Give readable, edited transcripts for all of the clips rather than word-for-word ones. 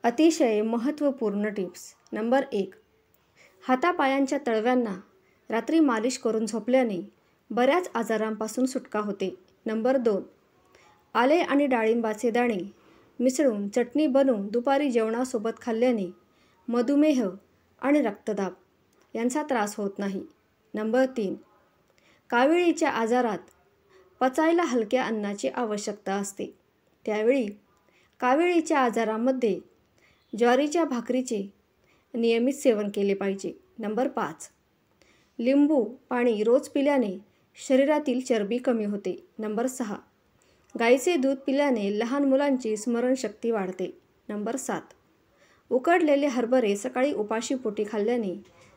अतिशय महत्त्वपूर्ण tips. Number 1. हातापायांच्या तळव्यांना रात्री मालिश करून झोपल्याने बऱ्याच आजारांपासून सुटका होते. नंबर 2. आले आणि डाळिंबाचे दाणे मिसळून चटणी बनवून दुपारी जेवणासोबत खाल्ल्याने मधुमेह आणि रक्तदाब यांचा त्रास होत नाही. नंबर 3. काविळीच्या आजारात पचायला हलक्या अन्नाची आवश्यकता असते. त्यावेळी काविळीच्या आजारामध्ये ज्वारीच्या भाकरीचे नियमित सेवन केले पाहिजे. नंबर 5. लिंबू पाणी रोज पिल्याने शरीरातील चरबी कमी होते. नंबर 6. गाईचे दूध पिल्याने लहान मुलांची स्मरणशक्ती वाढते. नंबर 7. उकडलेले हरभरे सकाळी उपाशीपोटी खाल्ल्याने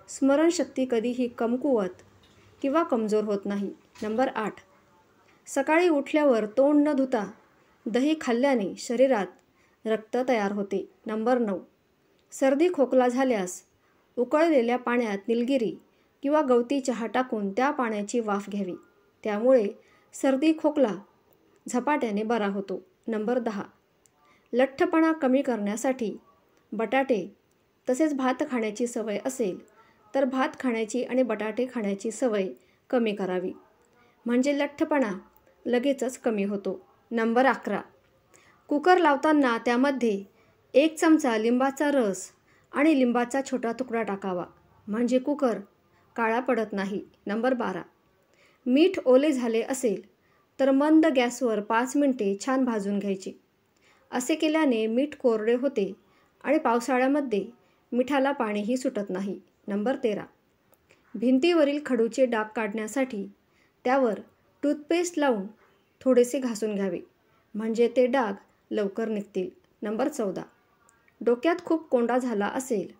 स्मरणशक्ती कधीही कमकुवत किंवा कमजोर होत नाही. नंबर 8. सकाळी उठल्यावर तोंड न धुता दही खाल्ल्याने शरीरात रक्त तयार होते. नंबर 9. सर्दी खोकला झाल्यास उकळलेल्या पाण्यात निलगिरी किंवा गवती चहा टाकून त्या पाण्याची वाफ घ्यावी. त्यामुळे सर्दी खोकला झपाट्याने बरा होतो. नंबर 10. लठ्ठपणा कमी करण्यासाठी बटाटे तसेच भात खाण्याची सवय असेल तर भात खाण्याची आणि बटाटे खाण्याची सवय कमी करावी, म्हणजे लठ्ठपणा लगेचच कमी होतो. नंबर 11. कुकर लावताना त्यामध्ये 1 चमचा लिंबाचा रस आणि लिंबाचा छोटा तुकडा टाकावा, म्हणजे कुकर काळा पडत नाही. नंबर 12. मीठ ओले झाले असेल तर मंद गॅसवर 5 मिनिटे छान भाजून घ्यायचे. असे केल्याने मीठ कोरडे होते आणि पावसाळ्यामध्ये मिठाला पाणीही सुटत नाही. नंबर 13. भिंतीवरील खडूचे डाग काढण्यासाठी त्यावर टूथपेस्ट लावून थोडेसे घासून घ्यावे, म्हणजे ते डाग लवकर निघतील. नंबर 14. डोक्यात खूप कोंडा झाला असेल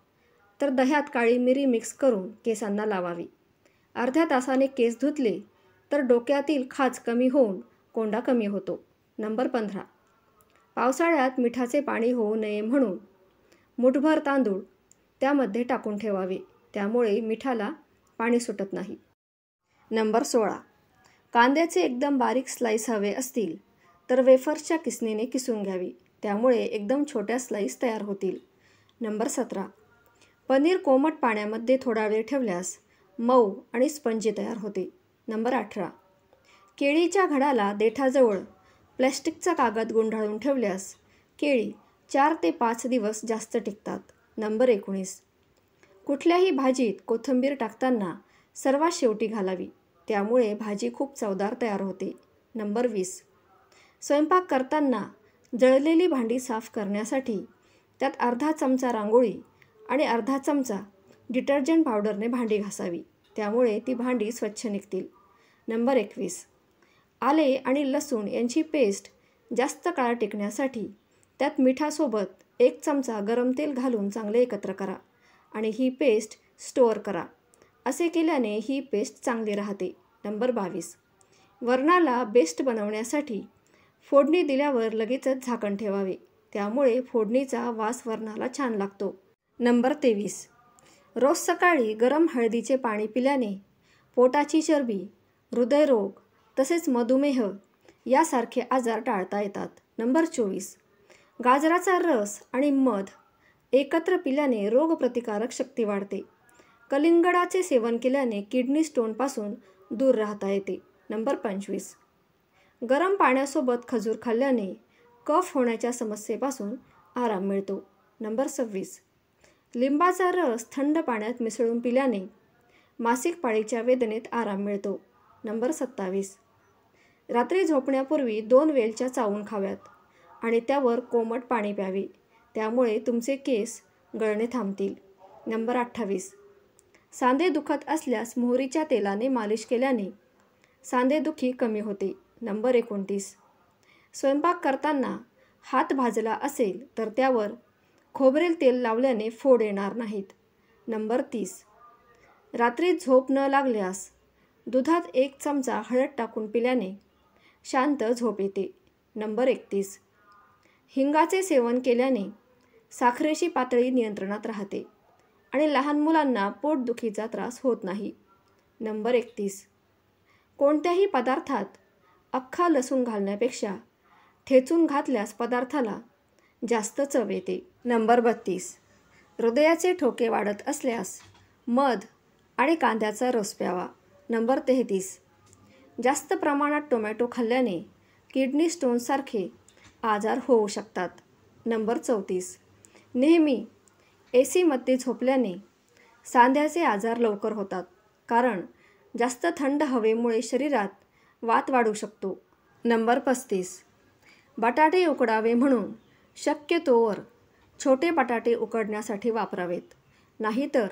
तर दह्यात काळी मिरी मिक्स करून केसांना लावावी. अर्ध्या तासाने केस धुतले तर डोक्यातील खाज कमी होऊन कोंडा कमी होतो. नंबर 15. पावसाळ्यात मिठाचे पाणी होऊ नये म्हणून मुठभर तांदूळ त्यामध्ये टाकून ठेवावे, त्यामुळे मिठाला पाणी सुटत नाही. नंबर 16. कांद्याचे एकदम बारीक स्लाईस हवे असतील तर वेफर्सच्या किसणीने किसून घ्यावी, त्यामुळे एकदम छोट्या स्लाईस तयार होतील. नंबर 17. पनीर कोमट पाण्यामध्ये थोडा वेळ ठेवल्यास मऊ आणि स्पंजी तयार होते. नंबर 18. केळीच्या घडाला देठाजवळ प्लॅस्टिकचा कागद गुंडाळून ठेवल्यास केळी 4 ते 5 दिवस जास्त टिकतात. नंबर 19. कुठल्याही भाजीत कोथिंबीर टाकताना सर्वात शेवटी घालावी, त्यामुळे भाजी खूप चवदार तयार होते. नंबर 20. स्वयंपाक करताना जळलेली भांडी साफ करण्यासाठी त्यात अर्धा चमचा रांगोळी आणि अर्धा चमचा डिटर्जंट पावडरने भांडी घासावी, त्यामुळे ती भांडी स्वच्छ निघतील. नंबर 21. आले आणि लसूण यांची पेस्ट जास्त काळ टिकण्यासाठी त्यात मिठासोबत 1 चमचा गरम तेल घालून चांगले एकत्र करा आणि ही पेस्ट स्टोअर करा. असे केल्याने ही पेस्ट चांगली राहते. नंबर 22. वरणाला बेस्ट बनवण्यासाठी फोडणी दिल्यावर लगेचच झाकण ठेवावे, त्यामुळे फोडणीचा वास वरणाला छान लागतो. नंबर 23. रोज सकाळी गरम हळदीचे पाणी पिल्याने पोटाची चरबी, हृदयरोग तसेच मधुमेह यासारखे आजार टाळता येतात. नंबर 24. गाजराचा रस आणि मध एकत्र पिल्याने रोगप्रतिकारक शक्ती वाढते. कलिंगडाचे सेवन केल्याने किडनी स्टोनपासून दूर राहता येते. नंबर 25. गरम पाण्यासोबत खजूर खाल्ल्याने कफ होण्याच्या समस्येपासून आराम मिळतो. नंबर 26. लिंबाचा रस थंड पाण्यात मिसळून पिल्याने मासिक पाळीच्या वेदनेत आराम मिळतो. नंबर 27. रात्री झोपण्यापूर्वी 2 वेलच्या चावून खाव्यात आणि त्यावर कोमट पाणी प्यावे, त्यामुळे तुमचे केस गळणे थांबतील. नंबर 28. सांधे दुखत असल्यास मोहरीच्या तेलाने मालिश केल्याने सांधेदुखी कमी होते. नंबर 29. स्वयंपाक करताना हात भाजला असेल तर त्यावर खोबरेल तेल लावल्याने फोड येणार नाहीत. नंबर 30. रात्री झोप न लागल्यास दुधात 1 चमचा हळद टाकून पिल्याने शांत झोप येते. नंबर 31. हिंगाचे सेवन केल्याने साखरेची पातळी नियंत्रणात राहते आणि लहान मुलांना पोटदुखीचा त्रास होत नाही. नंबर 31. कोणत्याही पदार्थात अख्खा लसूण घालण्यापेक्षा ठेचून घातल्यास पदार्थाला जास्त चव येते. नंबर 32. हृदयाचे ठोके वाढत असल्यास मध आणि कांद्याचा रस प्यावा. नंबर 33. जास्त प्रमाणात टोमॅटो खाल्ल्याने किडनी स्टोनसारखे आजार होऊ शकतात. नंबर 34. नेहमी AC मध्ये झोपल्याने सांध्याचे आजार लवकर होतात, कारण जास्त थंड हवेमुळे शरीरात वात वाढू शकतो. नंबर 35. बटाटे उकडावे म्हणून शक्यतोवर छोटे बटाटे उकडण्यासाठी वापरावेत. नाहीतर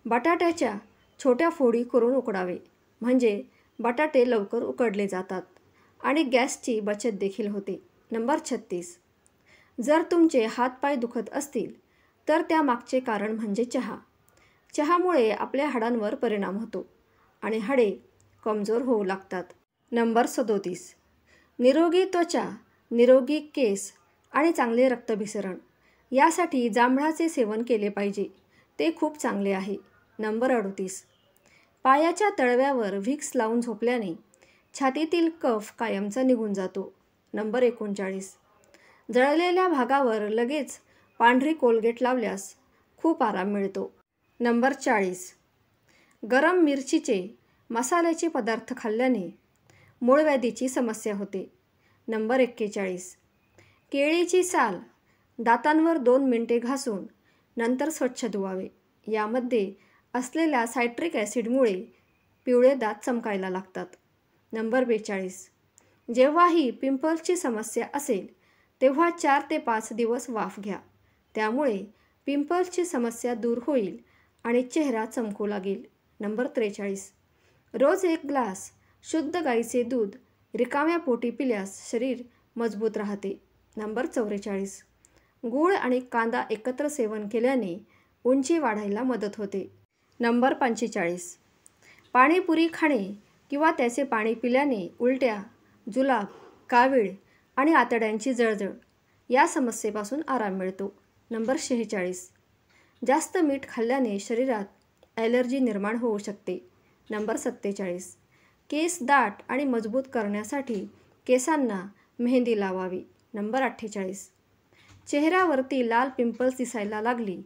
बटाट्याच्या छोट्या फोडी करून उकडावे, म्हणजे बटाटे लवकर उकडले जातात आणि गॅसची बचत देखील होते. नंबर 36. जर तुमचे हातपाय दुखत असतील तर त्यामागचे कारण म्हणजे चहा. चहामुळे आपल्या हाडांवर परिणाम होतो आणि हाडे कमजोर होऊ लागतात. नंबर 37. निरोगी त्वचा, निरोगी केस आणि चांगले रक्तभिसरण यासाठी जांभळाचे सेवन केले पाहिजे. ते खूप चांगले आहे. नंबर 38. पायाच्या तळव्यावर व्हिक्स लावून झोपल्याने छातीतील कफ कायमचा निघून जातो. नंबर 39. जळलेल्या भागावर लगेच पांढरी कोलगेट लावल्यास खूप आराम मिळतो. नंबर 40. गरम मिरचीचे मसाल्याचे पदार्थ खाल्ल्याने मूळव्याधीची समस्या होते. नंबर 41. केळीची साल दातांवर 2 मिनिटे घासून नंतर स्वच्छ धुवावे. यामध्ये असलेल्या सायट्रिक ॲसिडमुळे पिवळे दात चमकायला लागतात. नंबर 42. जेव्हाही पिंपल्सची समस्या असेल तेव्हा 4 ते 5 दिवस वाफ घ्या. त्यामुळे पिंपल्सची समस्या दूर होईल आणि चेहरा चमकू लागेल. नंबर 43. रोज 1 ग्लास शुद्ध गाईचे दूध रिकाम्या पोटी पिल्यास शरीर मजबूत राहते. नंबर 44. गूळ आणि कांदा एकत्र सेवन केल्याने उंची वाढायला मदत होते. नंबर 45. पाणीपुरी खाणे किंवा त्याचे पाणी पिल्याने उलट्या, जुलाब, कावीळ आणि आतड्यांची जळजळ या समस्येपासून आराम मिळतो. नंबर 46. जास्त मीठ खाल्ल्याने शरीरात ॲलर्जी निर्माण होऊ शकते. नंबर 47. केस दाट आणि मजबूत करण्यासाठी केसांना मेहंदी लावावी. नंबर 48. चेहऱ्यावरती लाल पिंपल्स दिसायला लागली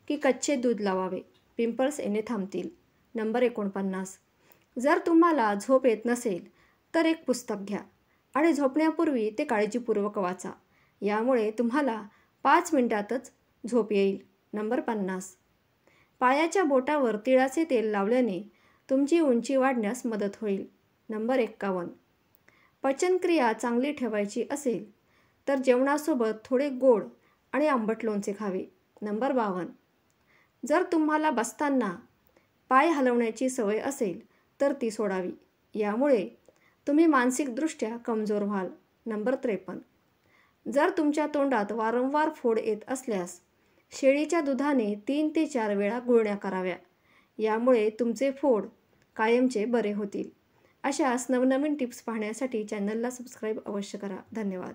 की कच्चे दूध लावावे. पिंपल्स येणे थांबतील. नंबर 49. जर तुम्हाला झोप येत नसेल तर एक पुस्तक घ्या आणि झोपण्यापूर्वी ते काळजीपूर्वक वाचा. यामुळे तुम्हाला 5 मिनिटातच झोप येईल. नंबर 50. पायाच्या बोटावर तिळाचे तेल लावल्याने तुमची उंची वाढण्यास मदत होईल. नंबर 51. पचनक्रिया चांगली ठेवायची असेल तर जेवणासोबत थोडे गोड आणि आंबट लोणचे खावे. नंबर 52. जर तुम्हाला बसताना पाय हलवण्याची सवय असेल तर ती सोडावी. यामुळे तुम्ही मानसिकदृष्ट्या कमजोर व्हाल. नंबर 53. जर तुमच्या तोंडात वारंवार फोड येत असल्यास शेळीच्या दुधाने 3 ते 4 वेळा गुळण्या कराव्या. यामुळे तुमचे फोड कायमचे बरे होतील. अशाच नवनवीन टिप्स पाहण्यासाठी चॅनलला सबस्क्राईब अवश्य करा. धन्यवाद.